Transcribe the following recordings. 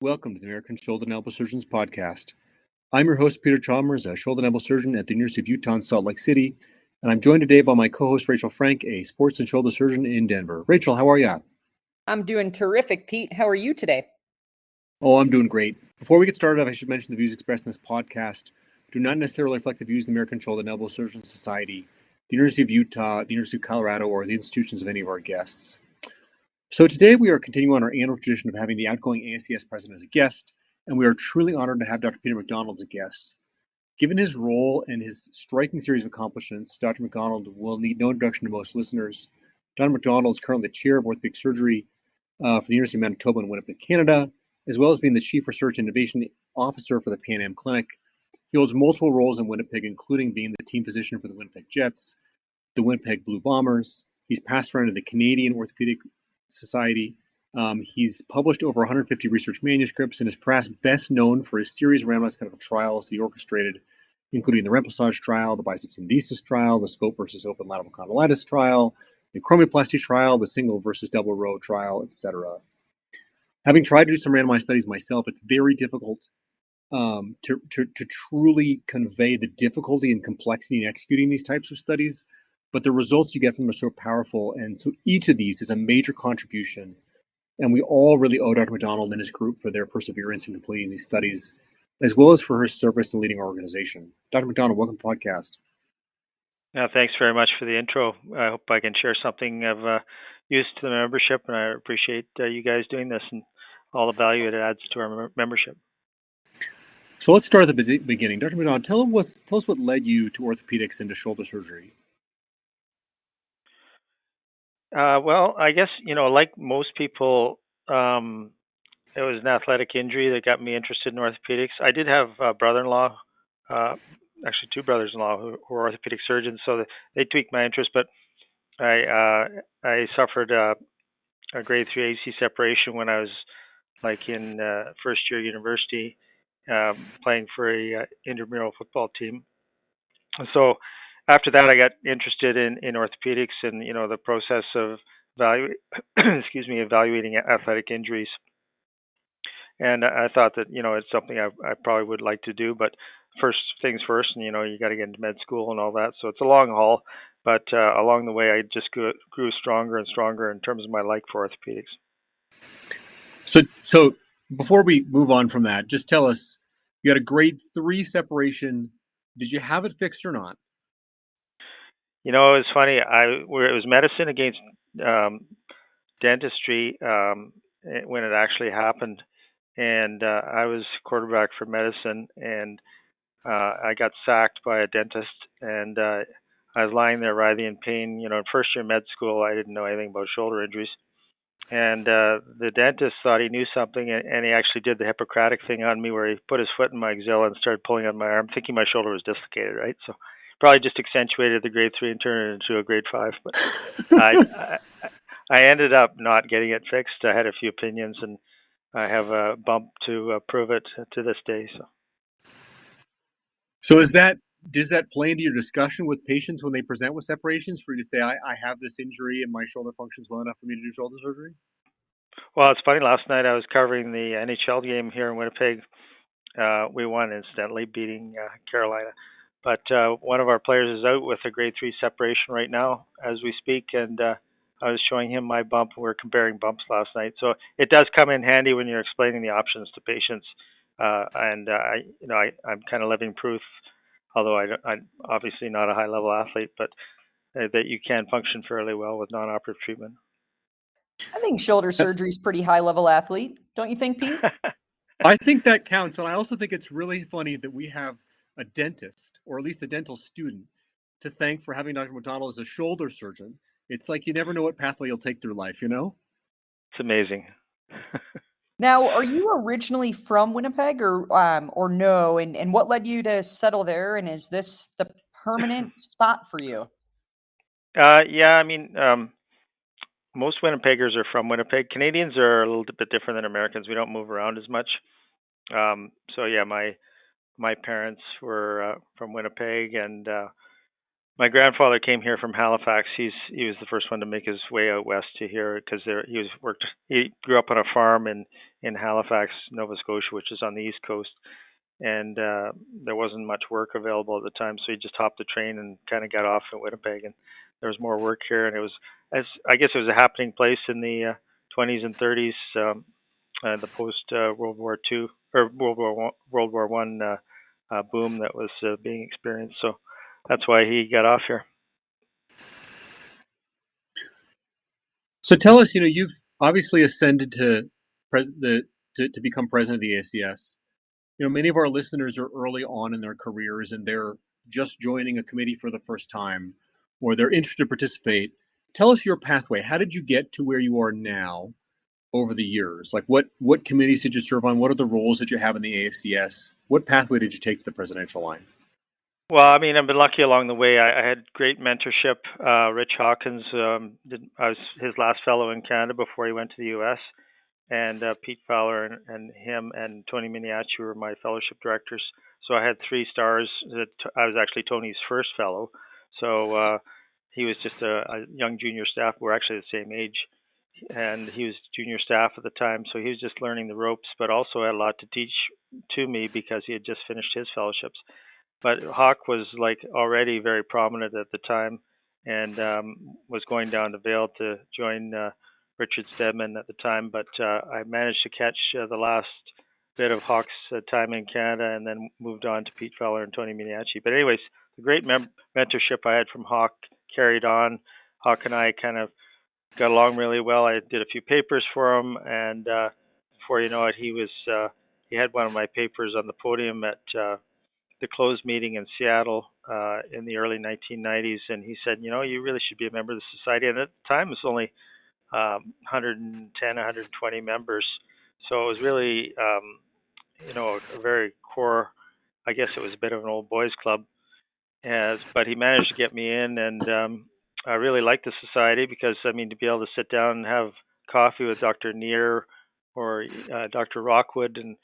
Welcome to the American Shoulder and Elbow Surgeons Podcast. I'm your host, Peter Chalmers, a shoulder and elbow surgeon at the University of Utah in Salt Lake City, and I'm joined today by my co-host, Rachel Frank, a sports and shoulder surgeon in Denver. Rachel, how are you? I'm doing terrific, Pete. How are you today? Oh, I'm doing great. Before we get started, I should mention the views expressed in this podcast do not necessarily reflect the views of the American Shoulder and Elbow Surgeons Society, the University of Utah, the University of Colorado, or the institutions of any of our guests. So today we are continuing on our annual tradition of having the outgoing ASES President as a guest, and we are truly honored to have Dr. Peter MacDonald as a guest. Given his role and his striking series of accomplishments, Dr. MacDonald will need no introduction to most listeners. Dr. MacDonald is currently the chair of orthopedic surgery for the University of Manitoba in Winnipeg, Canada, as well as being the Chief Research and Innovation Officer for the Pan Am Clinic. He holds multiple roles in Winnipeg, including being the team physician for the Winnipeg Jets, the Winnipeg Blue Bombers. He's passed around to the Canadian Orthopedic Society. He's published over 150 research manuscripts and is perhaps best known for his series of randomized clinical trials he orchestrated, including the remplissage trial, the biceps tendinosus trial, the scope versus open lateral condylitis trial, the chromioplasty trial, the single versus double row trial, etc. Having tried to do some randomized studies myself, it's very difficult to truly convey the difficulty and complexity in executing these types of studies, but the results you get from them are so powerful, and so each of these is a major contribution, and we all really owe Dr. MacDonald and his group for their perseverance in completing these studies, as well as for her service in leading our organization. Dr. MacDonald, welcome to the podcast. Thanks very much for the intro. I hope I can share something of use to the membership, and I appreciate you guys doing this and all the value it adds to our membership. So let's start at the beginning. Dr. MacDonald, tell us what led you to orthopedics and to shoulder surgery. Well, I guess, like most people, it was an athletic injury that got me interested in orthopedics. I did have a brother-in-law, actually two brothers-in-law who were orthopedic surgeons, so they tweaked my interest, but I suffered a grade 3 AC separation when I was in first year university, playing for a intramural football team. So after that, I got interested in orthopedics and, the process of evaluating athletic injuries. And I thought that, it's something I probably would like to do, but first things first, and, you got to get into med school and all that. So it's a long haul, but along the way, I just grew stronger and stronger in terms of my like for orthopedics. So before we move on from that, just tell us, you had a grade 3 separation. Did you have it fixed or not? It was funny. It was medicine against dentistry when it actually happened, and I was quarterback for medicine, and I got sacked by a dentist, and I was lying there writhing in pain. In first year med school, I didn't know anything about shoulder injuries, and the dentist thought he knew something, and he actually did the Hippocratic thing on me, where he put his foot in my axilla and started pulling on my arm, thinking my shoulder was dislocated, right? So probably just accentuated the grade 3 and turned it into a grade 5. But I ended up not getting it fixed. I had a few opinions, and I have a bump to prove it to this day. So does that play into your discussion with patients when they present with separations, for you to say, I have this injury and my shoulder functions well enough for me to do shoulder surgery? Well, it's funny. Last night I was covering the NHL game here in Winnipeg. We won, incidentally, beating Carolina. But one of our players is out with a grade 3 separation right now as we speak, and I was showing him my bump. We were comparing bumps last night. So it does come in handy when you're explaining the options to patients. I'm kind of living proof, although I'm obviously not a high-level athlete, but that you can function fairly well with non-operative treatment. I think shoulder surgery is pretty high-level athlete. Don't you think, Pete? I think that counts. And I also think it's really funny that we have a dentist, or at least a dental student, to thank for having Dr. MacDonald as a shoulder surgeon. It's like you never know what pathway you'll take through life, It's amazing. Now, are you originally from Winnipeg or no? And what led you to settle there? And is this the permanent spot for you? Yeah, most Winnipeggers are from Winnipeg. Canadians are a little bit different than Americans. We don't move around as much. So yeah, my parents were from Winnipeg, and my grandfather came here from Halifax. He was the first one to make his way out west to here because he grew up on a farm in in Halifax, Nova Scotia, which is on the East Coast. And there wasn't much work available at the time, so he just hopped the train and kind of got off in Winnipeg. And there was more work here, and it was, I guess, it was a happening place in the 20s and 30s, the post World War II or World War One boom that was being experienced. So that's why he got off here. So tell us, you've obviously ascended to to become president of the ASES. Many of our listeners are early on in their careers and they're just joining a committee for the first time, or they're interested to participate. Tell us your pathway. How did you get to where you are now over the years? Like what committees did you serve on? What are the roles that you have in the ASES? What pathway did you take to the presidential line? Well, I mean, I've been lucky along the way. I had great mentorship. Rich Hawkins, I was his last fellow in Canada before he went to the U.S., and Pete Fowler and him and Tony Miniacci were my fellowship directors. So I had 3 stars. I was actually Tony's first fellow. So he was just a young junior staff. We're actually the same age. And he was junior staff at the time. So he was just learning the ropes, but also had a lot to teach to me because he had just finished his fellowships. But Hawk was like already very prominent at the time and was going down to Vail to join Richard Stedman at the time, but I managed to catch the last bit of Hawk's time in Canada and then moved on to Pete Fowler and Tony Miniacci. But anyways, the great mentorship I had from Hawk carried on. Hawk and I kind of got along really well. I did a few papers for him, and before you know it, he had one of my papers on the podium at the closed meeting in Seattle in the early 1990s, and he said, you really should be a member of the society. And at the time, it was only 110, 120 members. So it was really, a very core, I guess it was a bit of an old boys club. But he managed to get me in, and I really liked the society because, to be able to sit down and have coffee with Dr. Neer or Dr. Rockwood and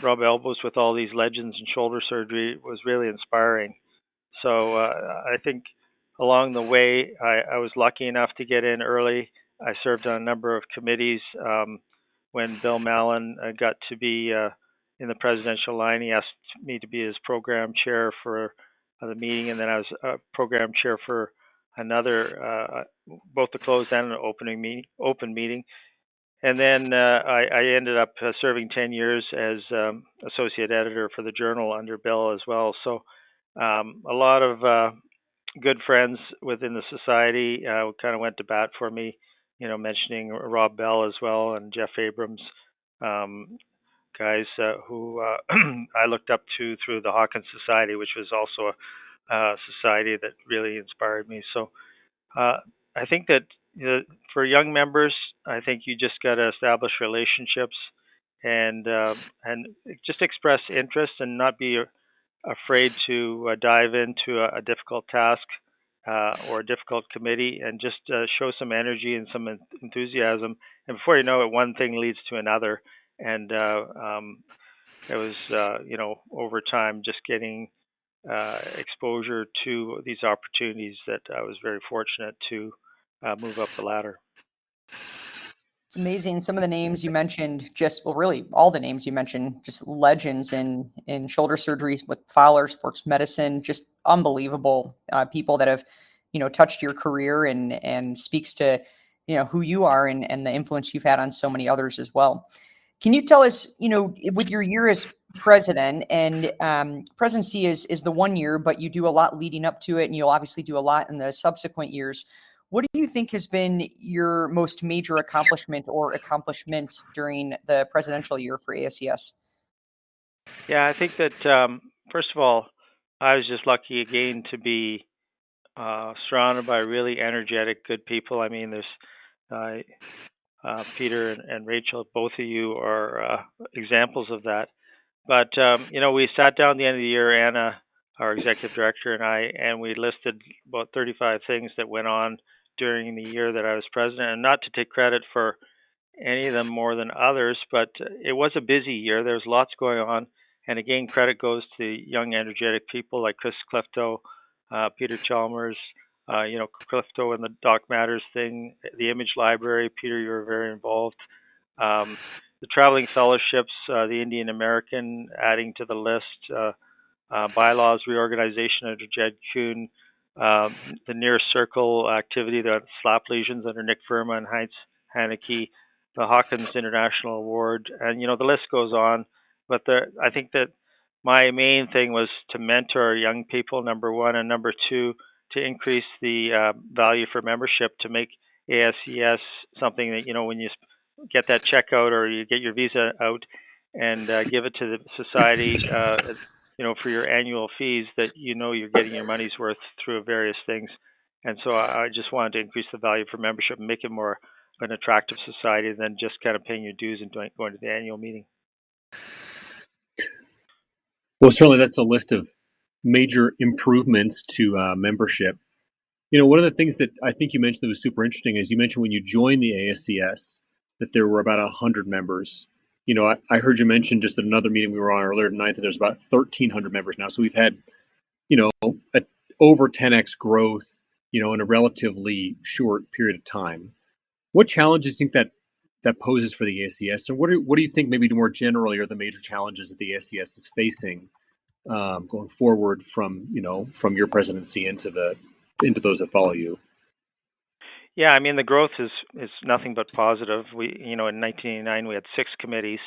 rub elbows with all these legends in shoulder surgery was really inspiring. So I think along the way, I was lucky enough to get in early. I served on a number of committees. When Bill Mallon got to be in the presidential line, he asked me to be his program chair for the meeting, and then I was program chair for another, both the closed and an open meeting. And then I ended up serving 10 years as associate editor for the Journal under Bill as well. So a lot of good friends within the society kind of went to bat for me, mentioning Rob Bell as well and Jeff Abrams, guys who I looked up to through the Hawkins Society, which was also a society that really inspired me. So I think that for young members, I think you just got to establish relationships and just express interest and not be afraid to dive into a difficult task or a difficult committee, and just show some energy and some enthusiasm. And before you know it, one thing leads to another. And it was, over time, just getting exposure to these opportunities that I was very fortunate to move up the ladder. It's amazing. Some of the names you mentioned, really all the names you mentioned, just legends in shoulder surgeries with Fowler, sports medicine, just unbelievable people that have, touched your career and speaks to, who you are and the influence you've had on so many others as well. Can you tell us, with your year as president, and presidency is the 1 year, but you do a lot leading up to it, and you'll obviously do a lot in the subsequent years. What do you think has been your most major accomplishment or accomplishments during the presidential year for ASES? Yeah, I think that, first of all, I was just lucky again to be surrounded by really energetic, good people. There's Peter and Rachel, both of you are examples of that. But, we sat down at the end of the year, Anna, our executive director, and we listed about 35 things that went on during the year that I was president. And not to take credit for any of them more than others, but it was a busy year. There was lots going on. And again, credit goes to young, energetic people like Chris Clifto, Peter Chalmers, Clifto and the Doc Matters thing, the Image Library. Peter, you were very involved. the traveling fellowships, the Indian American adding to the list, bylaws reorganization under Jed Kuhn, the Near Circle activity, the slap lesions under Nick Verma and Heinz Haneke, the Hawkins International Award, and the list goes on. But I think that my main thing was to mentor young people, number one, and number two, to increase the value for membership, to make ASES something that, when you get that check out or you get your visa out and give it to the society, for your annual fees, that you're getting your money's worth through various things. And so I just wanted to increase the value for membership and make it more of an attractive society than just kind of paying your dues and going to the annual meeting. Well, certainly that's a list of major improvements to membership. One of the things that I think you mentioned that was super interesting is you mentioned when you joined the ASES that there were about 100 members. I heard you mention just at another meeting we were on earlier tonight that there's about 1,300 members now. So we've had, over 10x growth, in a relatively short period of time. What challenges do you think that poses for the ASES? And what do you think maybe more generally are the major challenges that the ASES is facing going forward from your presidency into those that follow you? Yeah, I mean, the growth is nothing but positive. We, in 1989 we had 6 committees.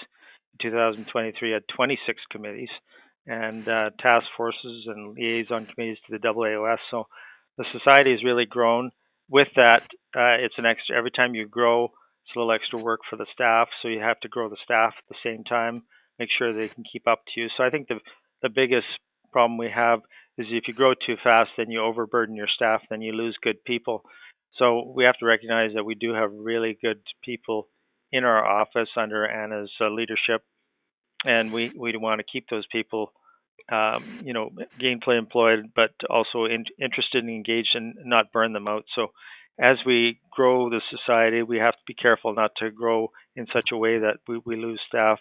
In 2023 had 26 committees and task forces and liaison committees to the AAOS. So the society has really grown. With that, it's an extra. Every time you grow, it's a little extra work for the staff. So you have to grow the staff at the same time, make sure they can keep up to you. So I think the biggest problem we have is if you grow too fast, then you overburden your staff, then you lose good people. So we have to recognize that we do have really good people in our office under Anna's leadership, and we want to keep those people, gainfully employed, but also interested and engaged, and not burn them out. So as we grow the society, we have to be careful not to grow in such a way that we lose staff,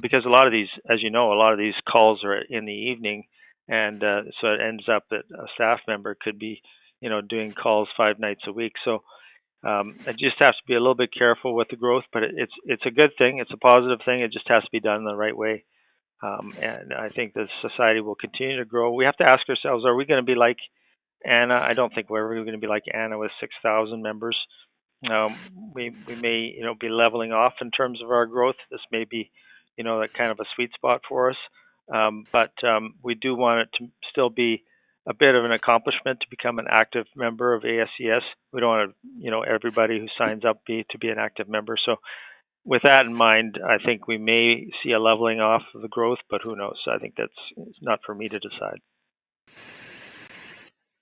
because a lot of these, as you know, a lot of these calls are in the evening, and so it ends up that a staff member could be, doing calls 5 nights a week. So I just have to be a little bit careful with the growth, but it's a good thing. It's a positive thing. It just has to be done in the right way. And I think the society will continue to grow. We have to ask ourselves, are we going to be like Anna? I don't think we're ever going to be like Anna with 6,000 members. We may, be leveling off in terms of our growth. This may be, that kind of a sweet spot for us. But we do want it to still be a bit of an accomplishment to become an active member of ASES. We don't want to, everybody who signs up to be an active member. So with that in mind, I think we may see a leveling off of the growth, but who knows? I think it's not for me to decide.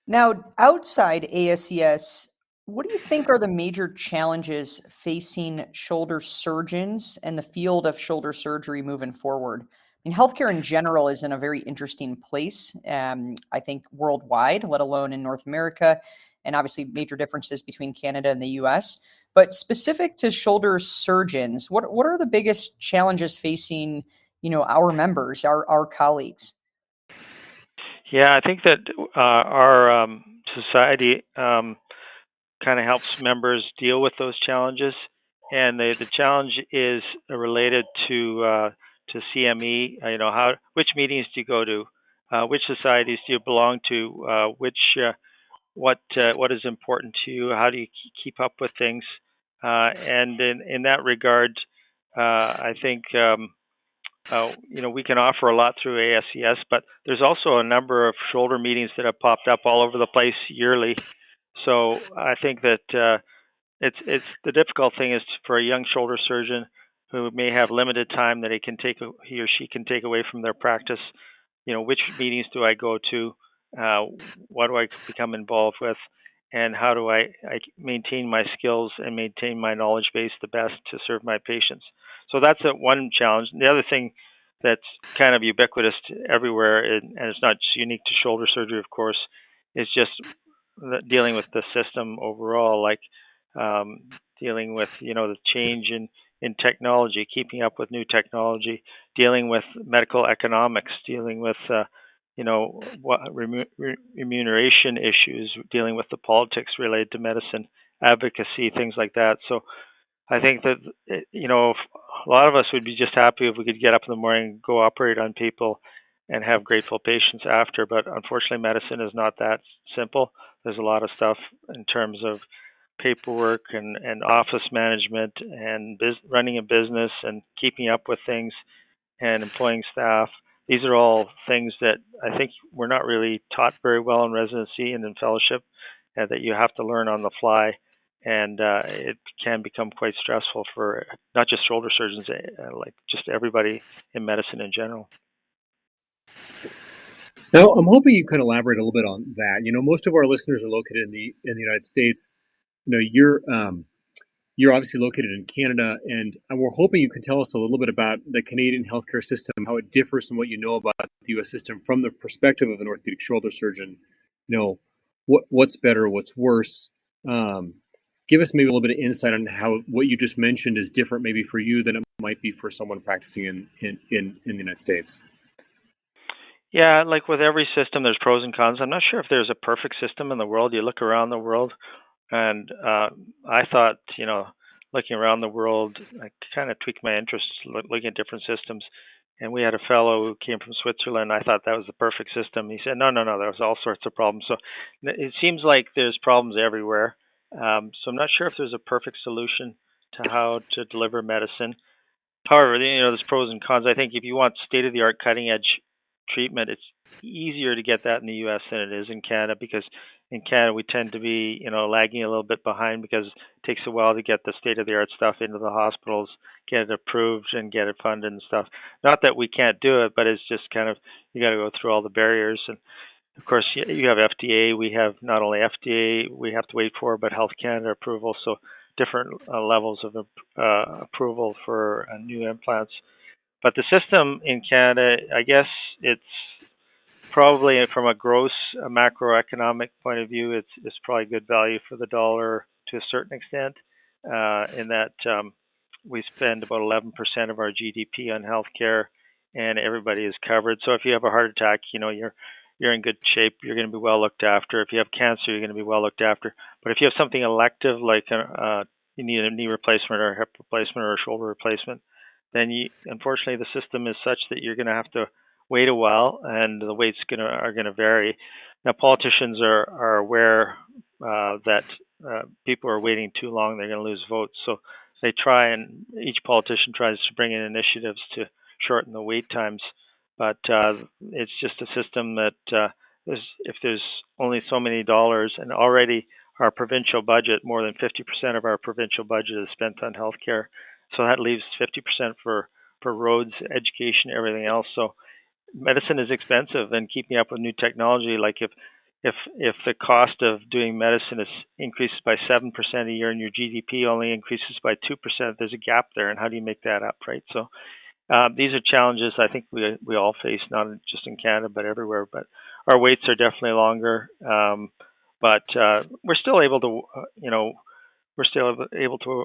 Now, outside ASES, what do you think are the major challenges facing shoulder surgeons and the field of shoulder surgery moving forward? I mean, healthcare in general is in a very interesting place, I think worldwide, let alone in North America, and obviously major differences between Canada and the US. But specific to shoulder surgeons, what are the biggest challenges facing, our members, our colleagues? Yeah, I think that our society kind of helps members deal with those challenges, and the challenge is related to CME. Which meetings do you go to? Which societies do you belong to? What is important to you? How do you keep up with things? And in that regard, I think we can offer a lot through ASES, but there's also a number of shoulder meetings that have popped up all over the place yearly. So I think that it's the difficult thing is for a young shoulder surgeon who may have limited time that he or she can take away from their practice. Which meetings do I go to? What do I become involved with? And how do I maintain my skills and maintain my knowledge base the best to serve my patients? So that's one challenge. The other thing that's kind of ubiquitous everywhere, and it's not just unique to shoulder surgery, of course, is just dealing with the system overall, like dealing with the change in technology, keeping up with new technology, dealing with medical economics, dealing with remuneration issues, dealing with the politics related to medicine, advocacy, things like that. So I think that, a lot of us would be just happy if we could get up in the morning, go operate on people, and have grateful patients after. But unfortunately, medicine is not that simple. There's a lot of stuff in terms of paperwork and office management and running a business and keeping up with things and employing staff. These are all things that I think we're not really taught very well in residency and in fellowship, that you have to learn on the fly. And it can become quite stressful for not just shoulder surgeons, like just everybody in medicine in general. Now, I'm hoping you can elaborate a little bit on that. Most of our listeners are located in the United States. You're obviously located in Canada, and we're hoping you can tell us a little bit about the Canadian healthcare system, how it differs from what you know about the U.S. system from the perspective of an orthopedic shoulder surgeon. What's better, what's worse. Give us maybe a little bit of insight on how what you just mentioned is different maybe for you than it might be for someone practicing in the United States. Yeah, like with every system, there's pros and cons. I'm not sure if there's a perfect system in the world. You look around the world, and I thought, looking around the world, I kind of tweaked my interests, looking at different systems. And we had a fellow who came from Switzerland. I thought that was the perfect system. He said, no, there was all sorts of problems. So it seems like there's problems everywhere. So I'm not sure if there's a perfect solution to how to deliver medicine. However, there's pros and cons. I think if you want state-of-the-art, cutting-edge treatment, it's easier to get that in the U.S. than it is in Canada, because in Canada we tend to be, lagging a little bit behind because it takes a while to get the state-of-the-art stuff into the hospitals, get it approved and get it funded and stuff. Not that we can't do it, but it's just kind of, you got to go through all the barriers. And of course, you have FDA. We have not only FDA we have to wait for, but Health Canada approval. So different levels of approval for new implants. But the system in Canada, I guess it's probably, from a gross macroeconomic point of view, it's probably good value for the dollar to a certain extent, in that we spend about 11% of our GDP on healthcare, and everybody is covered. So if you have a heart attack, you're in good shape. You're going to be well looked after. If you have cancer, you're going to be well looked after. But if you have something elective, like you need a knee replacement or a hip replacement or a shoulder replacement, then unfortunately the system is such that you're going to have to wait a while, and the waits are going to vary. Now, politicians are aware that people are waiting too long, they're going to lose votes. So they try, and each politician tries to bring in initiatives to shorten the wait times. But it's just a system that if there's only so many dollars, and already our provincial budget, more than 50% of our provincial budget is spent on healthcare. So that leaves 50% for roads, education, everything else. So medicine is expensive, and keeping up with new technology, like if the cost of doing medicine increases by 7% a year and your GDP only increases by 2%, there's a gap there, and how do you make that up, right? So these are challenges I think we all face, not just in Canada but everywhere. But our waits are definitely longer, but we're still able to,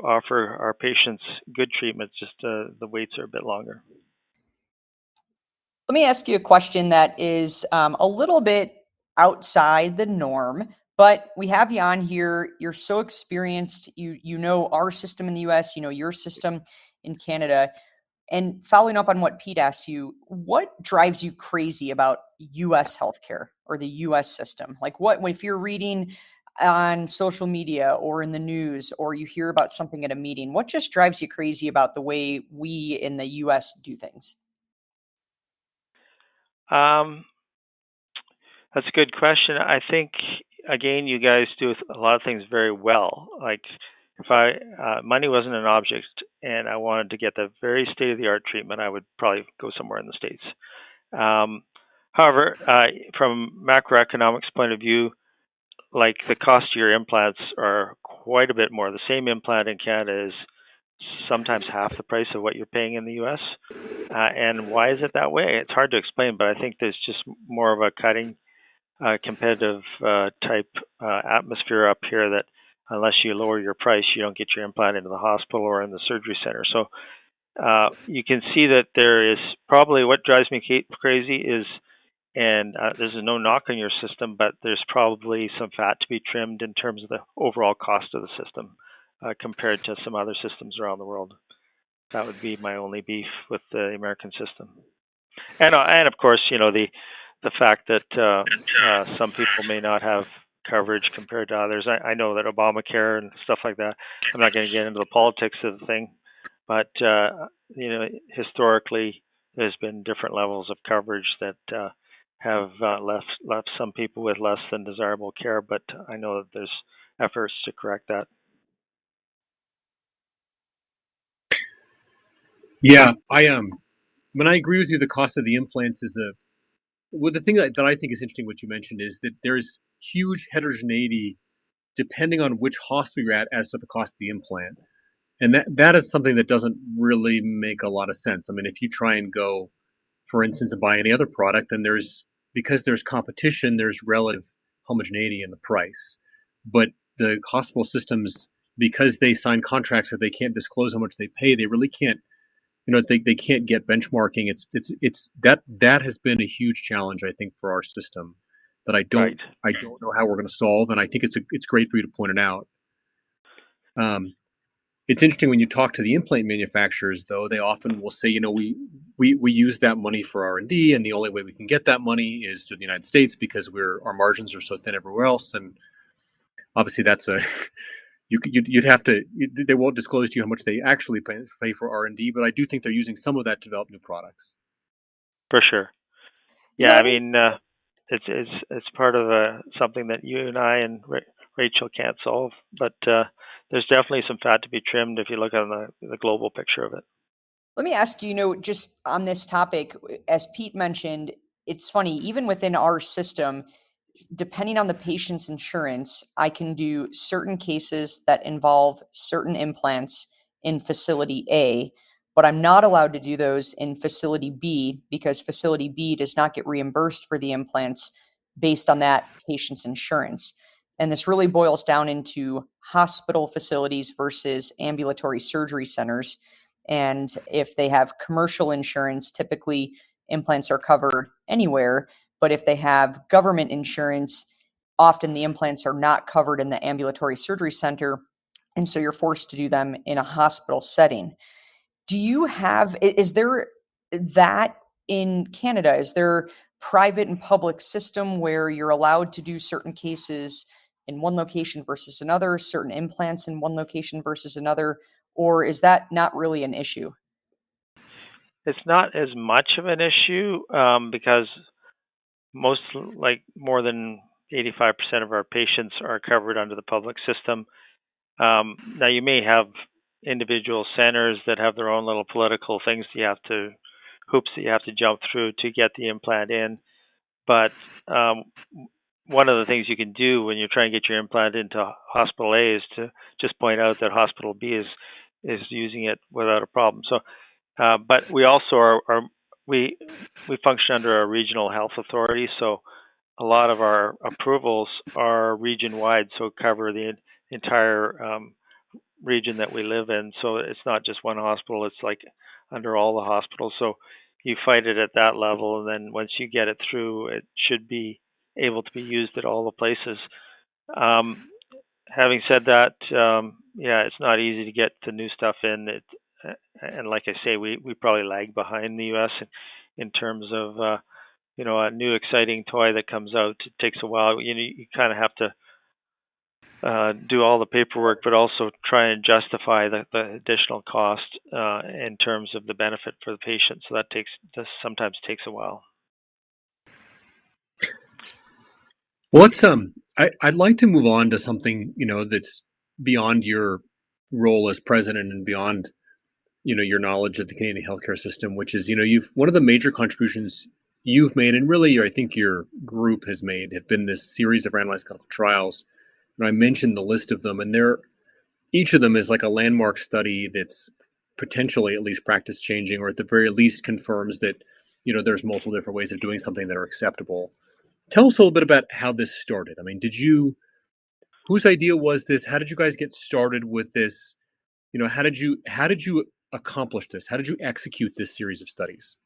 offer our patients good treatments. Just the waits are a bit longer. Let me ask you a question that is a little bit outside the norm, but we have you on here. You're so experienced. You know our system in the US, your system in Canada. And following up on what Pete asked you, what drives you crazy about US healthcare or the US system? Like, if you're reading on social media or in the news, or you hear about something at a meeting, what just drives you crazy about the way we in the US do things? That's a good question. I think, again, you guys do a lot of things very well. Like, if money wasn't an object and I wanted to get the very state-of-the-art treatment, I would probably go somewhere in the States. However, from macroeconomics point of view, like, the cost of your implants are quite a bit more. The same implant in Canada is sometimes half the price of what you're paying in the U.S. And why is it that way? It's hard to explain, but I think there's just more of a cutting, competitive type atmosphere up here, that unless you lower your price, you don't get your implant into the hospital or in the surgery center. So you can see that there is probably, what drives me crazy is, and there's no knock on your system, but there's probably some fat to be trimmed in terms of the overall cost of the system. compared to some other systems around the world. That would be my only beef with the American system. And of course, the fact that some people may not have coverage compared to others. I know that Obamacare and stuff like that. I'm not going to get into the politics of the thing, but historically, there's been different levels of coverage that have left some people with less than desirable care. But I know that there's efforts to correct that. Yeah, I when I agree with you, the cost of the implants is the thing that I think is interesting. What you mentioned is that there's huge heterogeneity depending on which hospital you're at as to the cost of the implant, and that is something that doesn't really make a lot of sense. I mean, if you try and go, for instance, and buy any other product, then because there's competition, there's relative homogeneity in the price, but the hospital systems, because they sign contracts that they can't disclose how much they pay, they really can't. They can't get benchmarking. It's that has been a huge challenge, I think, for our system that Right. I don't know how we're going to solve, and I think it's great for you to point it out. It's interesting when you talk to the implant manufacturers, though, they often will say, we use that money for R&D, and the only way we can get that money is through the United States because our margins are so thin everywhere else, and obviously that's a you'd have to. They won't disclose to you how much they actually pay for R&D, but I do think they're using some of that to develop new products. For sure. Yeah, I mean, it's part of something that you and I and Rachel can't solve, but there's definitely some fat to be trimmed if you look at the global picture of it. Let me ask you, just on this topic, as Pete mentioned, it's funny, even within our system, depending on the patient's insurance, I can do certain cases that involve certain implants in facility A, but I'm not allowed to do those in facility B because facility B does not get reimbursed for the implants based on that patient's insurance. And this really boils down into hospital facilities versus ambulatory surgery centers. And if they have commercial insurance, typically implants are covered anywhere. But if they have government insurance, often the implants are not covered in the ambulatory surgery center. And so you're forced to do them in a hospital setting. Is there that in Canada? Is there private and public system where you're allowed to do certain cases in one location versus another, certain implants in one location versus another? Or is that not really an issue? It's not as much of an issue because more than 85% of our patients are covered under the public system. Now, you may have individual centers that have their own little political hoops that you have to jump through to get the implant in. But one of the things you can do when you're trying to get your implant into hospital A is to just point out that hospital B is using it without a problem. So, but we also we function under a regional health authority, so a lot of our approvals are region wide, so cover the entire region that we live in. So it's not just one hospital; it's like under all the hospitals. So you fight it at that level, and then once you get it through, it should be able to be used at all the places. Having said that, it's not easy to get the new stuff in. And like I say, we probably lag behind the U.S. in terms of a new exciting toy that comes out. It takes a while. You kind of have to do all the paperwork, but also try and justify the additional cost in terms of the benefit for the patient. So that sometimes takes a while. Well, I'd like to move on to something that's beyond your role as president and beyond your knowledge of the Canadian healthcare system, which is one of the major contributions you've made, and really I think your group has made, have been this series of randomized clinical trials. And I mentioned the list of them, and each of them is like a landmark study that's potentially at least practice changing, or at the very least confirms that there's multiple different ways of doing something that are acceptable. Tell us a little bit about how this started. I mean, whose idea was this? How did you guys get started with this? How did you accomplish this? How did you execute this series of studies?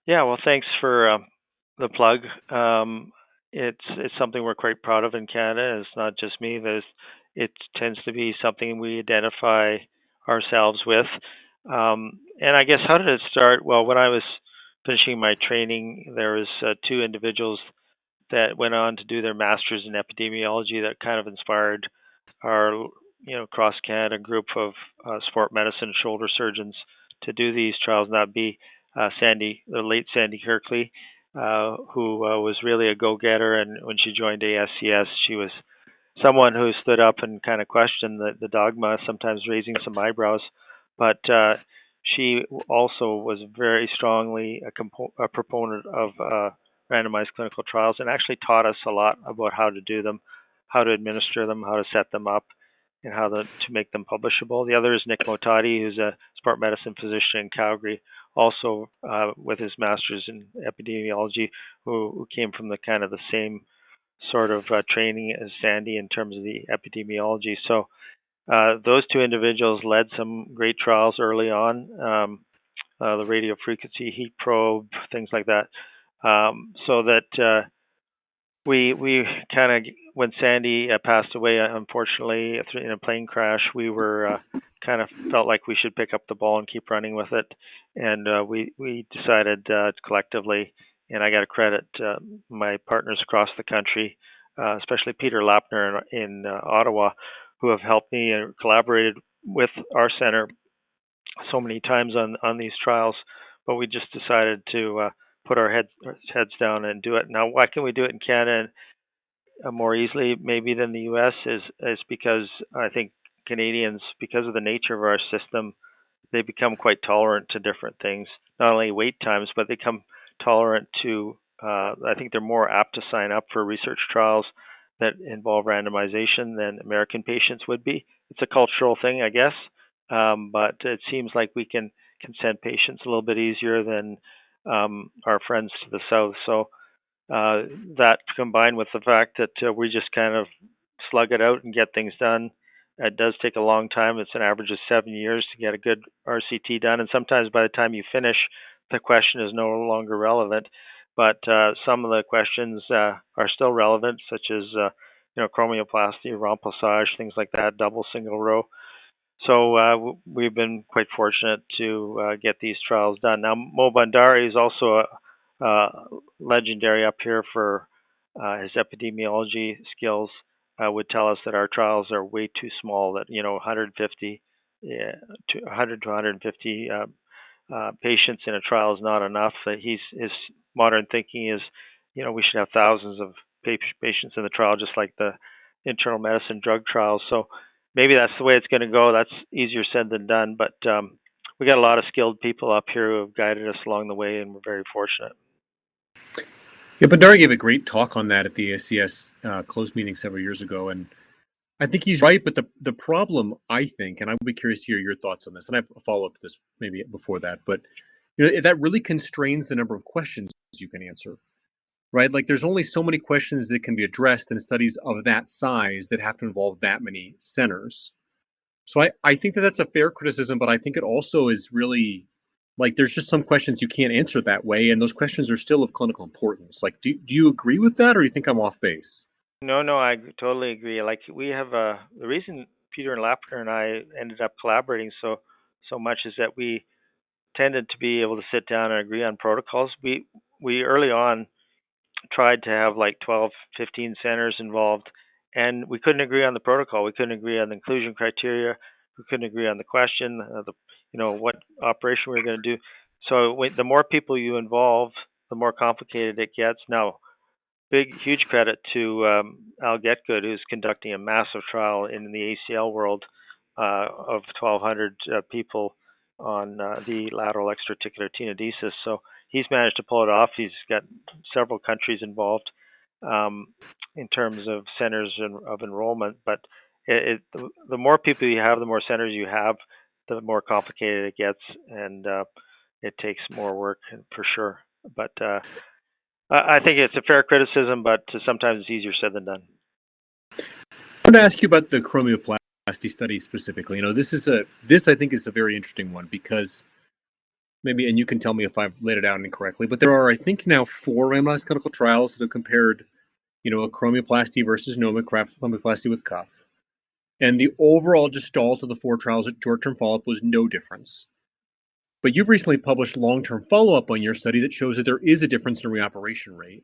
Yeah, well, thanks for the plug. It's something we're quite proud of in Canada. It's not just me. it tends to be something we identify ourselves with. And I guess, how did it start? Well, when I was finishing my training, there was two individuals that went on to do their masters in epidemiology that kind of inspired our cross Canada group of sport medicine shoulder surgeons to do these trials. And that'd be the late Sandy Kirkley, who was really a go-getter. And when she joined ASES, she was someone who stood up and kind of questioned the dogma, sometimes raising some eyebrows. But she also was very strongly a proponent of randomized clinical trials, and actually taught us a lot about how to do them, how to administer them, how to set them up, and how to make them publishable. The other is Nick Motati, who's a sport medicine physician in Calgary, also with his master's in epidemiology, who came from the kind of the same sort of training as Sandy in terms of the epidemiology. So those two individuals led some great trials early on, the radio frequency heat probe, things like that. So that we kind of, when Sandy passed away, unfortunately, in a plane crash, we were kind of felt like we should pick up the ball and keep running with it. And we decided collectively, and I got to credit my partners across the country, especially Peter Lappner in Ottawa, who have helped me and collaborated with our center so many times on these trials. But we just decided to put our heads down and do it. Now, why can we do it in Canada more easily maybe than the U.S. is because I think Canadians, because of the nature of our system, they become quite tolerant to different things, not only wait times, but they become tolerant to, I think they're more apt to sign up for research trials that involve randomization than American patients would be. It's a cultural thing, I guess, but it seems like we can consent patients a little bit easier than our friends to the south. So that combined with the fact that we just kind of slug it out and get things done. It does take a long time. It's an average of 7 years to get a good RCT done. And sometimes by the time you finish, the question is no longer relevant. But some of the questions are still relevant, such as chromioplasty, remplissage, things like that, double, single row. So we've been quite fortunate to get these trials done. Now, Mo Bandari is also legendary up here for his epidemiology skills. Would tell us that our trials are way too small, that 150 to 100 to 150 patients in a trial is not enough. That his modern thinking is, we should have thousands of patients in the trial, just like the internal medicine drug trials. So maybe that's the way it's going to go. That's easier said than done, but we got a lot of skilled people up here who have guided us along the way, and we're very fortunate. Yeah, Bandari gave a great talk on that at the ASES closed meeting several years ago, and I think he's right. But the problem, I think, and I would be curious to hear your thoughts on this, and I have a follow-up to this maybe before that, but that really constrains the number of questions you can answer, right? Like there's only so many questions that can be addressed in studies of that size that have to involve that many centers. So I think that that's a fair criticism, but I think it also is really, like, there's just some questions you can't answer that way, and those questions are still of clinical importance. Like, do you agree with that, or do you think I'm off base? No, I totally agree. Like, we have the reason Peter and Lappner and I ended up collaborating so much is that we tended to be able to sit down and agree on protocols. We early on tried to have like 12, 15 centers involved, and we couldn't agree on the protocol. We couldn't agree on the inclusion criteria. We couldn't agree on the question, what operation we were going to do. So the more people you involve, the more complicated it gets. Now, huge credit to Al Getgood, who's conducting a massive trial in the ACL world of 1,200 people on the lateral extrarticular tenodesis. So he's managed to pull it off. He's got several countries involved in terms of centers of enrollment. But the more people you have, the more centers you have, the more complicated it gets, and it takes more work for sure. But I think it's a fair criticism, but sometimes it's easier said than done. I want to ask you about the chromioplasty study specifically. This I think is a very interesting one because maybe, and you can tell me if I've laid it out incorrectly, but there are, I think, now 4 randomized clinical trials that have compared, a chromioplasty versus no chromioplasty with cuff. And the overall gestalt of the 4 trials at short-term follow-up was no difference. But you've recently published long-term follow-up on your study that shows that there is a difference in reoperation rate.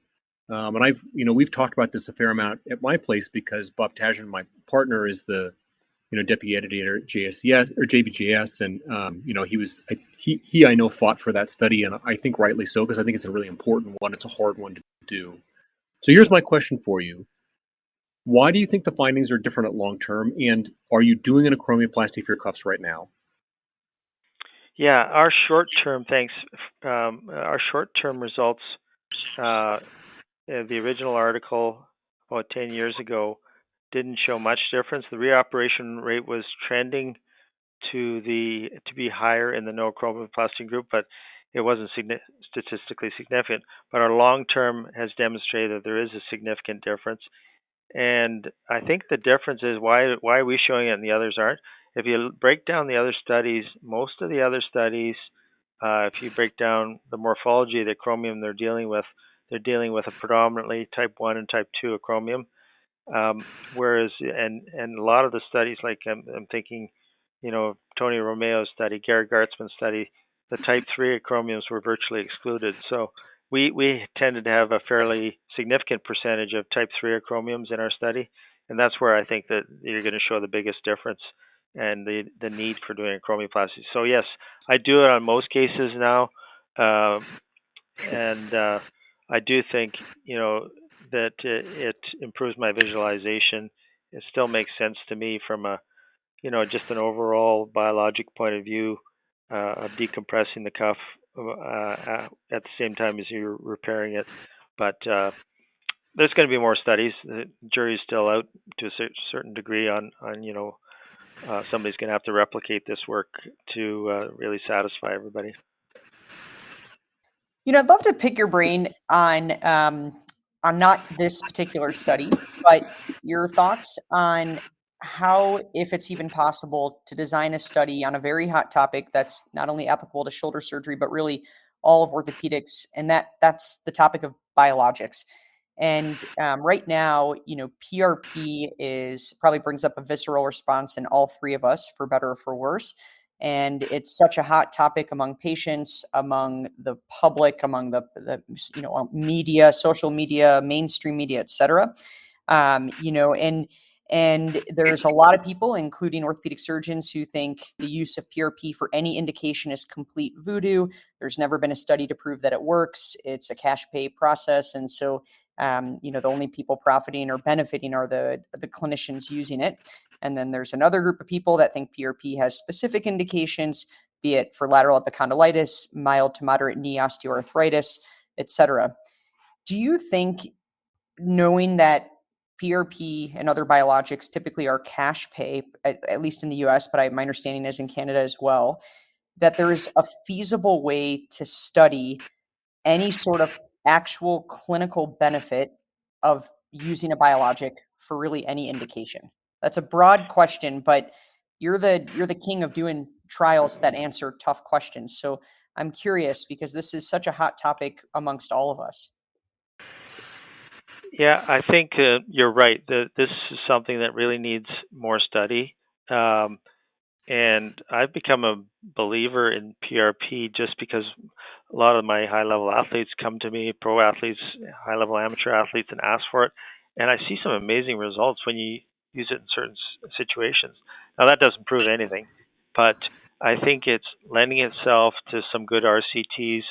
And we've talked about this a fair amount at my place because Bob Tajan, my partner, is the deputy editor at JSCS or JBJS, and I know fought for that study, and I think rightly so because I think it's a really important one. It's a hard one to do. So here's my question for you: why do you think the findings are different at long term, and are you doing an acromioplasty for your cuffs right now? Yeah, our short-term results. The original article about 10 years ago didn't show much difference. The reoperation rate was trending to be higher in the no acromioplasty group, but it wasn't statistically significant. But our long-term has demonstrated that there is a significant difference. And I think the difference is why are we showing it and the others aren't? If you break down the other studies, most of the other studies, if you break down the morphology of the acromion they're dealing with a predominantly type 1 and type 2 acromion. Whereas, and a lot of the studies, like I'm thinking, Tony Romeo's study, Gary Gartzman's study, the type 3 acromions were virtually excluded. So we tended to have a fairly significant percentage of type 3 acromions in our study. And that's where I think that you're going to show the biggest difference and the need for doing acromioplasty. So yes, I do it on most cases now. And I do think, that it improves my visualization. It still makes sense to me from just an overall biologic point of view of decompressing the cuff at the same time as you're repairing it. But there's going to be more studies. The jury's still out to a certain degree on somebody's going to have to replicate this work to really satisfy everybody. I'd love to pick your brain on not this particular study, but your thoughts on how, if it's even possible, to design a study on a very hot topic that's not only applicable to shoulder surgery, but really all of orthopedics, and that's the topic of biologics. And right now, PRP probably brings up a visceral response in all three of us, for better or for worse. And it's such a hot topic among patients, among the public, among the media, social media, mainstream media, et cetera. And there's a lot of people, including orthopedic surgeons, who think the use of PRP for any indication is complete voodoo. There's never been a study to prove that it works. It's a cash pay process. And so, the only people profiting or benefiting are the clinicians using it. And then there's another group of people that think PRP has specific indications, be it for lateral epicondylitis, mild to moderate knee osteoarthritis, et cetera. Do you think, knowing that PRP and other biologics typically are cash pay, at least in the US, but my understanding is in Canada as well, that there's a feasible way to study any sort of actual clinical benefit of using a biologic for really any indication? That's a broad question, but you're the king of doing trials that answer tough questions. So I'm curious, because this is such a hot topic amongst all of us. Yeah, I think you're right. This is something that really needs more study. And I've become a believer in PRP just because a lot of my high-level athletes come to me, pro athletes, high-level amateur athletes, and ask for it. And I see some amazing results when you use it in certain situations. Now, that doesn't prove anything, but I think it's lending itself to some good RCTs.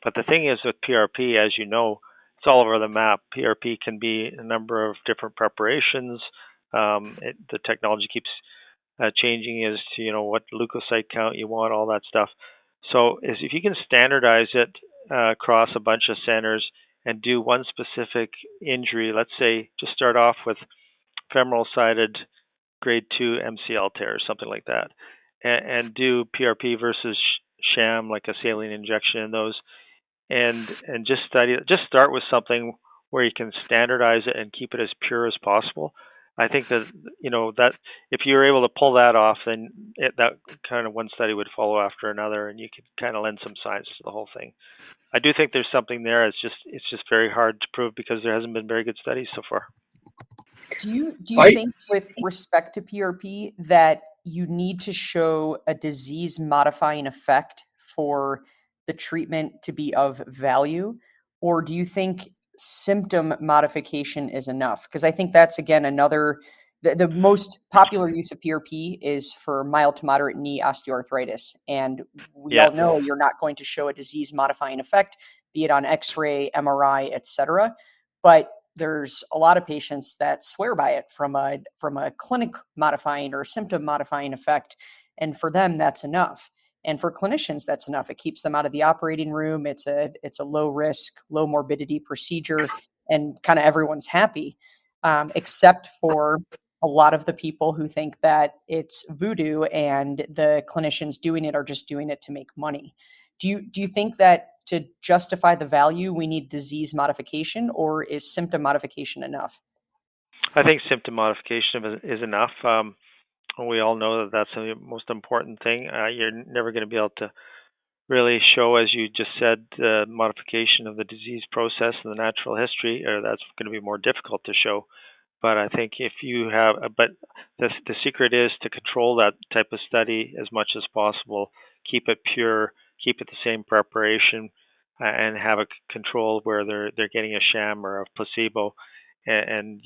But the thing is with PRP, as you know, it's all over the map. PRP can be a number of different preparations. The technology keeps changing as to what leukocyte count you want, all that stuff. So if you can standardize it across a bunch of centers and do one specific injury, let's say just start off with femoral sided grade 2 MCL tear or something like that, and do PRP versus sham, like a saline injection in those, and just start with something where you can standardize it and keep it as pure as possible. I think that that if you're able to pull that off, then that kind of one study would follow after another, and you could kind of lend some science to the whole thing. I do think there's something there. It's just very hard to prove because there hasn't been very good studies so far. Do you I think, with respect to PRP, that you need to show a disease modifying effect for the treatment to be of value, or do you think symptom modification is enough? Because I think that's, again, another, the most popular use of PRP is for mild to moderate knee osteoarthritis, and we Yeah. all know you're not going to show a disease modifying effect, be it on X-ray, MRI, etc. But there's a lot of patients that swear by it from a clinic modifying or symptom modifying effect, and for them that's enough. And for clinicians, that's enough. It keeps them out of the operating room. It's a low risk, low morbidity procedure, and kind of everyone's happy, except for a lot of the people who think that it's voodoo and the clinicians doing it are just doing it to make money. Do you think that to justify the value, we need disease modification, or is symptom modification enough? I think symptom modification is enough. We all know that that's the most important thing. You're never going to be able to really show, as you just said, the modification of the disease process and the natural history, or that's going to be more difficult to show. But I think if you have, but the secret is to control that type of study as much as possible, keep it pure, keep it the same preparation, and have a control where they're getting a sham or a placebo, and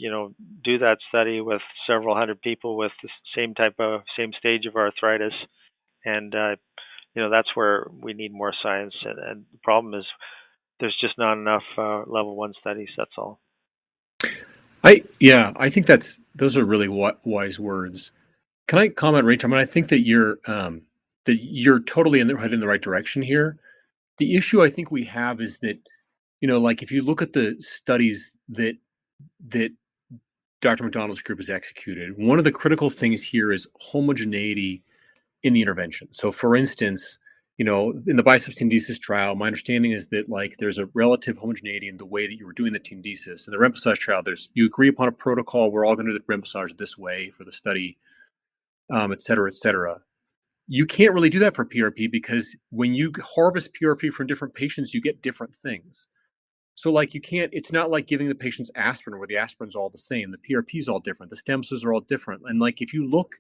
do that study with several hundred people with the same stage of arthritis, and that's where we need more science. And the problem is there's just not enough level 1 studies. That's all. I think those are really wise words. Can I comment, Rachel? I mean, I think that you're totally heading in the right direction here. The issue I think we have is that, like if you look at the studies that Dr. MacDonald's group has executed, one of the critical things here is homogeneity in the intervention. So, for instance, in the biceps tendinous trial, my understanding is that like there's a relative homogeneity in the way that you were doing the tendinous. In the remplissage trial, you agree upon a protocol. We're all going to do the remplissage this way for the study, et cetera, et cetera. You can't really do that for PRP because when you harvest PRP from different patients, you get different things. So like it's not like giving the patients aspirin where the aspirin's all the same. The PRP is all different. The stem cells are all different. And like if you look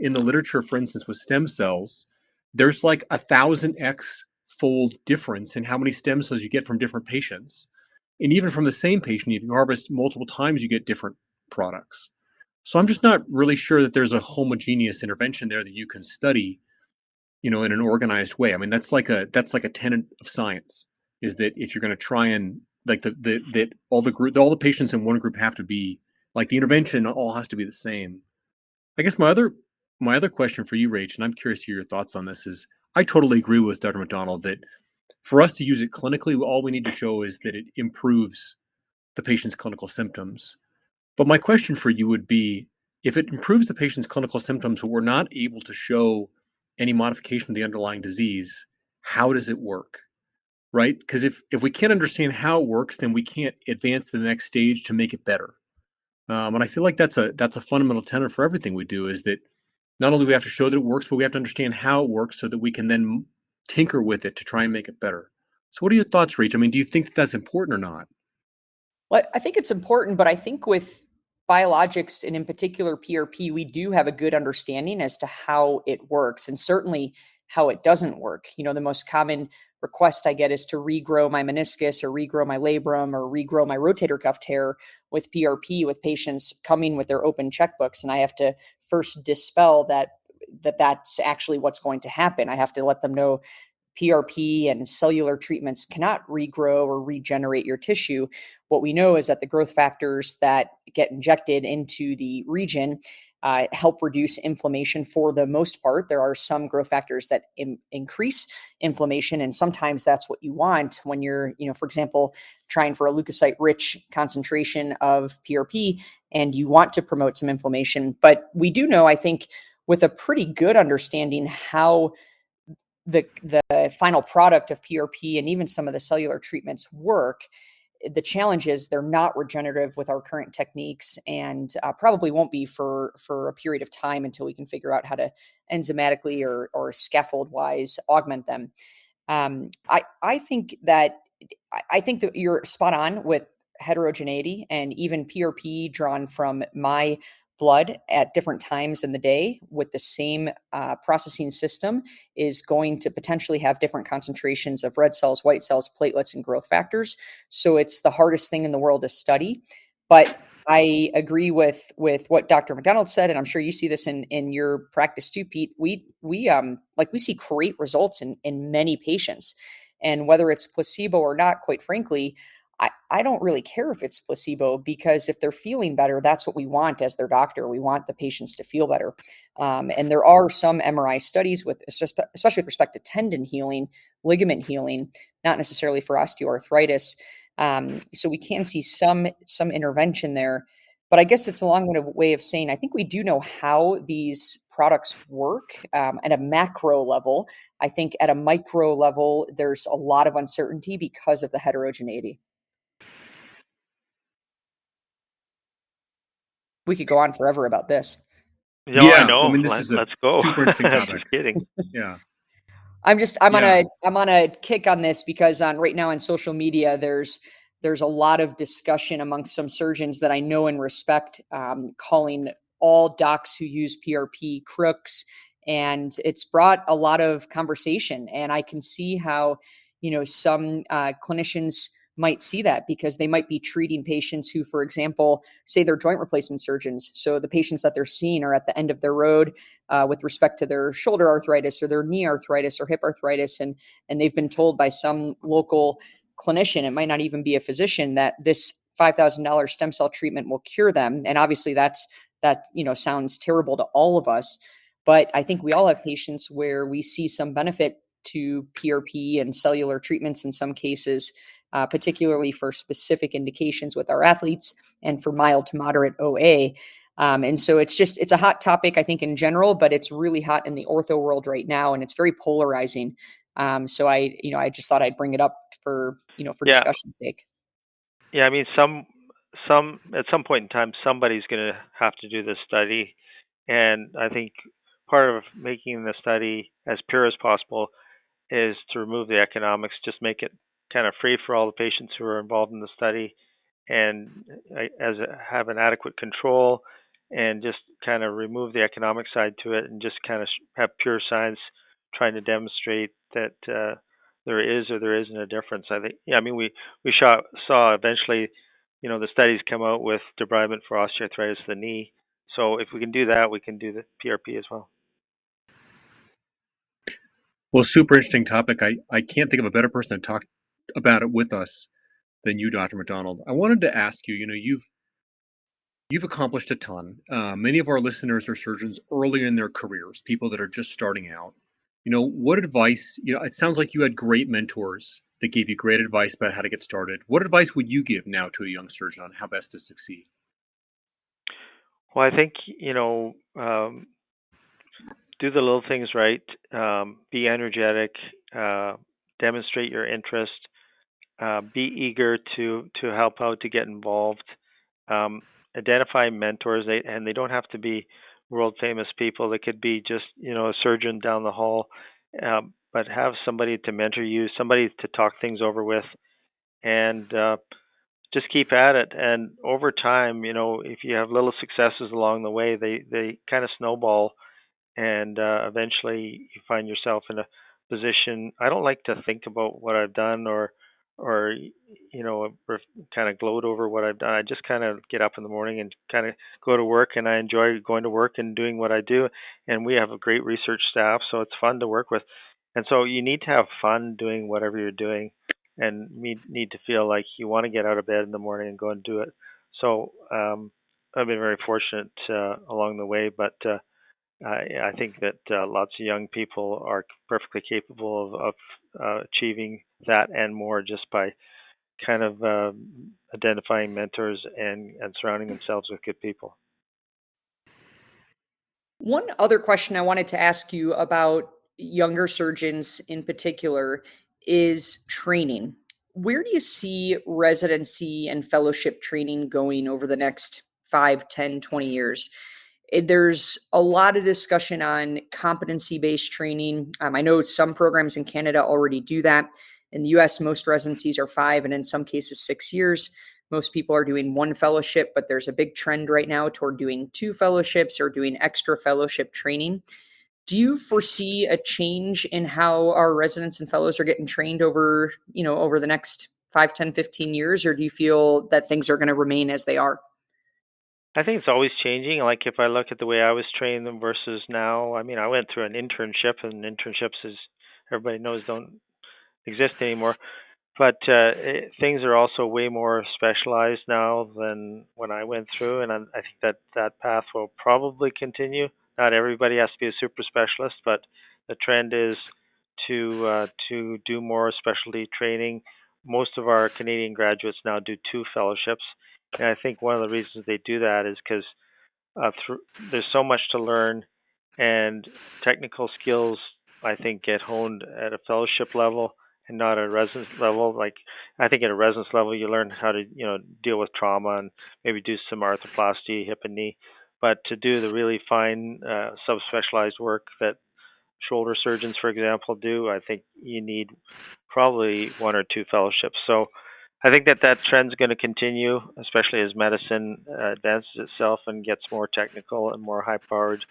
in the literature, for instance, with stem cells, there's like 1,000x fold difference in how many stem cells you get from different patients. And even from the same patient, if you harvest multiple times, you get different products. So I'm just not really sure that there's a homogeneous intervention there that you can study, in an organized way. I mean, that's like a tenet of science, is that if you're going to try and like that all the patients in one group have to be like the intervention all has to be the same. I guess my other question for you, Rach, and I'm curious to hear your thoughts on this, is I totally agree with Dr. MacDonald that for us to use it clinically, all we need to show is that it improves the patient's clinical symptoms. But my question for you would be, if it improves the patient's clinical symptoms, but we're not able to show any modification of the underlying disease, how does it work? Right? Because if we can't understand how it works, then we can't advance to the next stage to make it better. And I feel like that's a fundamental tenet for everything we do, is that not only do we have to show that it works, but we have to understand how it works so that we can then tinker with it to try and make it better. So what are your thoughts, Rach? I mean, do you think that that's important or not? Well, I think it's important, but I think with biologics and in particular PRP, we do have a good understanding as to how it works and certainly how it doesn't work. The most common request I get is to regrow my meniscus or regrow my labrum or regrow my rotator cuff tear with PRP, with patients coming with their open checkbooks. And I have to first dispel that's actually what's going to happen. I have to let them know PRP and cellular treatments cannot regrow or regenerate your tissue. What we know is that the growth factors that get injected into the region help reduce inflammation for the most part. There are some growth factors that increase inflammation, and sometimes that's what you want when you're, for example, trying for a leukocyte-rich concentration of PRP, and you want to promote some inflammation. But we do know, I think, with a pretty good understanding how the final product of PRP and even some of the cellular treatments work. The challenge is they're not regenerative with our current techniques, and probably won't be for a period of time until we can figure out how to enzymatically or scaffold wise augment them. I think that you're spot on with heterogeneity, and even PRP drawn from my blood at different times in the day with the same processing system is going to potentially have different concentrations of red cells, white cells, platelets, and growth factors. So it's the hardest thing in the world to study. But I agree with what Dr. MacDonald said, and I'm sure you see this in your practice too, Pete. We see great results in many patients, and whether it's placebo or not, quite frankly, I don't really care if it's placebo, because if they're feeling better, that's what we want as their doctor. We want the patients to feel better. And there are some MRI studies especially with respect to tendon healing, ligament healing, not necessarily for osteoarthritis. So we can see some intervention there. But I guess it's a long-winded way of saying I think we do know how these products work at a macro level. I think at a micro level, there's a lot of uncertainty because of the heterogeneity. We could go on forever about this. No, I know. I mean, this is a let's go. super interesting I'm topic. just kidding. Yeah. I'm on a kick on this because right now on social media, there's a lot of discussion amongst some surgeons that I know and respect, calling all docs who use PRP crooks. And it's brought a lot of conversation, and I can see how, some clinicians might see that because they might be treating patients who, for example, say they're joint replacement surgeons. So the patients that they're seeing are at the end of their road with respect to their shoulder arthritis or their knee arthritis or hip arthritis. And they've been told by some local clinician, it might not even be a physician, that this $5,000 stem cell treatment will cure them. And obviously that sounds terrible to all of us. But I think we all have patients where we see some benefit to PRP and cellular treatments in some cases, particularly for specific indications with our athletes and for mild to moderate OA. And so it's a hot topic, I think, in general, but it's really hot in the ortho world right now, and it's very polarizing. So I just thought I'd bring it up for discussion's sake. Yeah, I mean, some at some point in time, somebody's going to have to do this study, and I think part of making the study as pure as possible is to remove the economics, just make it kind of free for all the patients who are involved in the study, and have an adequate control, and just kind of remove the economic side to it, and just kind of have pure science trying to demonstrate that there is or there isn't a difference. I think, we saw eventually, the studies come out with debridement for osteoarthritis of the knee. So if we can do that, we can do the PRP as well. Well, super interesting topic. I can't think of a better person to talk about it with us than you, Dr. MacDonald. I wanted to ask you, you've accomplished a ton. Many of our listeners are surgeons early in their careers, people that are just starting out. What advice, it sounds like you had great mentors that gave you great advice about how to get started. What advice would you give now to a young surgeon on how best to succeed? Well, I think, do the little things right, be energetic, demonstrate your interest, be eager to help out, to get involved, identify mentors, and they don't have to be world famous people. They could be just, a surgeon down the hall, but have somebody to mentor you, somebody to talk things over with, and just keep at it. And over time, if you have little successes along the way, they kind of snowball, and eventually you find yourself in a position. I don't like to think about what I've done or kind of gloat over what I've done. I just kind of get up in the morning and kind of go to work, and I enjoy going to work and doing what I do. And we have a great research staff, so it's fun to work with. And so you need to have fun doing whatever you're doing, and need to feel like you want to get out of bed in the morning and go and do it. So I've been very fortunate along the way, but I think that lots of young people are perfectly capable of achieving that and more, just by kind of identifying mentors and surrounding themselves with good people. One other question I wanted to ask you about younger surgeons in particular is training. Where do you see residency and fellowship training going over the next 5, 10, 20 years? There's a lot of discussion on competency-based training. I know some programs in Canada already do that. In the US, most residencies are 5 and in some cases 6 years. most people are doing one fellowship, but there's a big trend right now toward doing 2 fellowships or doing extra fellowship training. Do you foresee a change in how our residents and fellows are getting trained over the next 5, 10, 15 years, or do you feel that things are going to remain as they are? I think it's always changing. Like if I look at the way I was trained versus now, I mean, I went through an internship, and internships, as everybody knows, don't exist anymore. But things are also way more specialized now than when I went through, and I think that path will probably continue. Not everybody has to be a super specialist, but the trend is to do more specialty training. Most of our Canadian graduates now do 2 fellowships, and I think one of the reasons they do that is because there's so much to learn, and technical skills, I think, get honed at a fellowship level and not at a residence level. Like I think at a residence level, you learn how to deal with trauma and maybe do some arthroplasty, hip and knee. But to do the really fine subspecialized work that shoulder surgeons, for example, do, I think you need probably 1 or 2 fellowships. So I think that trend's going to continue, especially as medicine advances itself and gets more technical and more high-powered.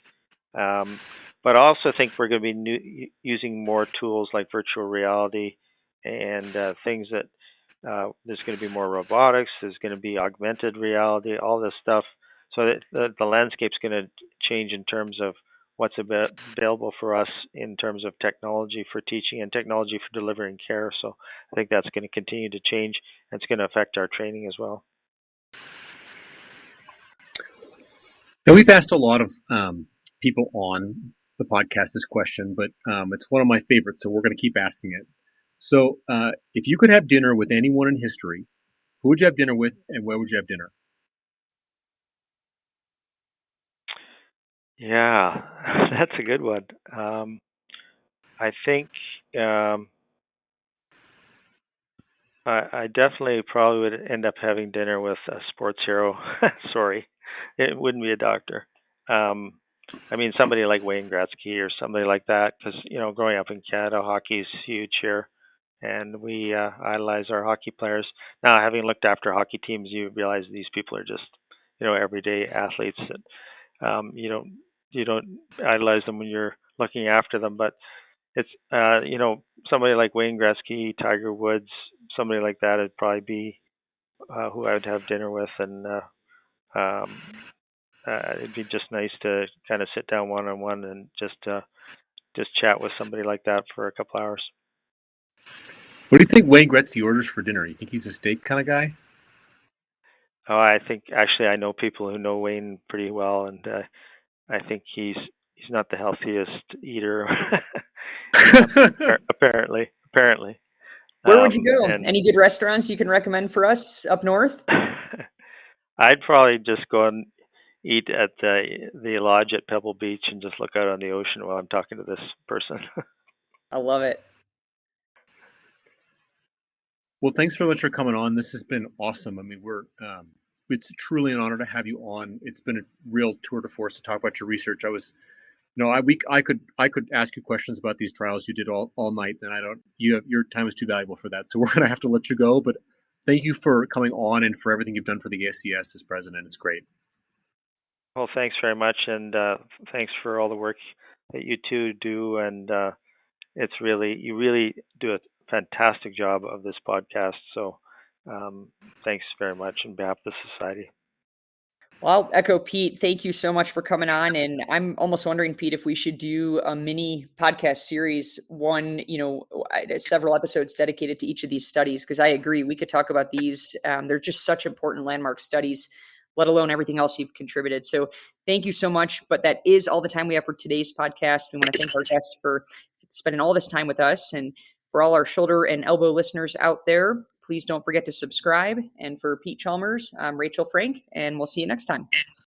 But I also think we're going to be using more tools like virtual reality and things that there's going to be more robotics, there's going to be augmented reality, all this stuff. So that the landscape's going to change in terms of what's available for us in terms of technology for teaching and technology for delivering care. So I think that's going to continue to change, and it's going to affect our training as well. Now, we've asked a lot of people on the podcast this question, but it's one of my favorites, so we're going to keep asking it. So if you could have dinner with anyone in history, who would you have dinner with, and where would you have dinner? Yeah, that's a good one. I think I definitely probably would end up having dinner with a sports hero. Sorry, it wouldn't be a doctor. I mean, somebody like Wayne Gretzky or somebody like that, because growing up in Canada, hockey is huge here, and we idolize our hockey players. Now, having looked after hockey teams, you realize these people are just everyday athletes. That you don't idolize them when you're looking after them, but it's somebody like Wayne Gretzky, Tiger Woods, somebody like that would probably be who I would have dinner with, and it'd be just nice to kind of sit down one-on-one and just chat with somebody like that for a couple hours. What do you think Wayne Gretzky orders for dinner? You think he's a steak kind of guy? Oh, I think actually I know people who know Wayne pretty well, and I think he's not the healthiest eater. Apparently. Where would you go? Any good restaurants you can recommend for us up north? I'd probably just go and eat at the lodge at Pebble Beach and just look out on the ocean while I'm talking to this person. I love it. Well, thanks very much for coming on. This has been awesome. I mean, it's truly an honor to have you on. It's been a real tour de force to talk about your research. I could ask you questions about these trials you did all night, and your time is too valuable for that. So we're going to have to let you go, but thank you for coming on and for everything you've done for the ASES as president. It's great. Well, thanks very much, and thanks for all the work that you two do, and you really do a fantastic job of this podcast. So thanks very much on behalf of the society. Well, I'll echo Pete. Thank you so much for coming on. And I'm almost wondering, Pete, if we should do a mini podcast series, several episodes dedicated to each of these studies, because I agree, we could talk about these. They're just such important landmark studies, let alone everything else you've contributed. So thank you so much. But that is all the time we have for today's podcast. We want to thank our guests for spending all this time with us. And for all our shoulder and elbow listeners out there, please don't forget to subscribe. And for Pete Chalmers, I'm Rachel Frank, and we'll see you next time.